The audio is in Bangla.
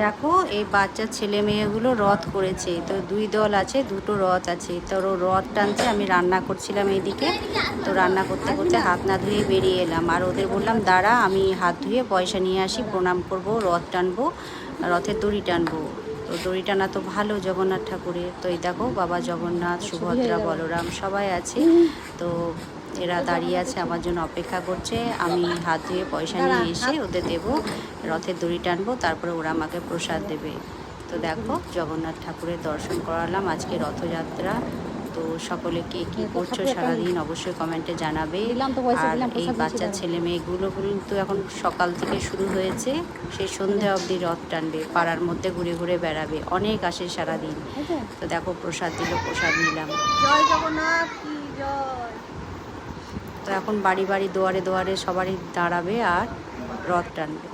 দেখো এই বাচ্চা ছেলে মেয়েগুলো রথ করেছে, তো দুই দল আছে, দুটো রথ আছে, তো রথ টানছে। আমি রান্না করছিলাম এইদিকে, তো রান্না করতে করতে হাত না ধুয়ে বেরিয়ে এলাম। আর ওদের বললাম দাঁড়া, আমি হাত ধুয়ে পয়সা নিয়ে আসি, প্রণাম করব, রথ টানবো, রথের দড়ি টানবো। তো দড়ি টানা তো ভালো জগন্নাথ ঠাকুরের। তো এই দেখো বাবা জগন্নাথ, সুভদ্রা, বলরাম সবাই আছে। তো এরা দাঁড়িয়ে আছে, আমার জন্য অপেক্ষা করছে। আমি হাত ধুয়ে পয়সা নিয়ে এসে ওদের দেবো, রথের দড়ি টানবো, তারপরে ওরা আমাকে প্রসাদ দেবে। তো দেখো জগন্নাথ ঠাকুরের দর্শন করালাম, আজকে রথযাত্রা। তো সকলে কে কী করছো সারাদিন অবশ্যই কমেন্টে জানাবে। আর এই বাচ্চা ছেলে মেয়েগুলো কিন্তু এখন সকাল থেকে শুরু হয়েছে, সেই সন্ধ্যা অবধি রথ টানবে, পাড়ার মধ্যে ঘুরে ঘুরে বেড়াবে, অনেক আসে সারাদিন। তো দেখো প্রসাদ দিল, প্রসাদ নিলাম। জয় জগন্নাথ কি জয়। তো এখন বাড়ি বাড়ি দুয়ারে দুয়ারে সবারই দাঁড়াবে আর রথ টানবে।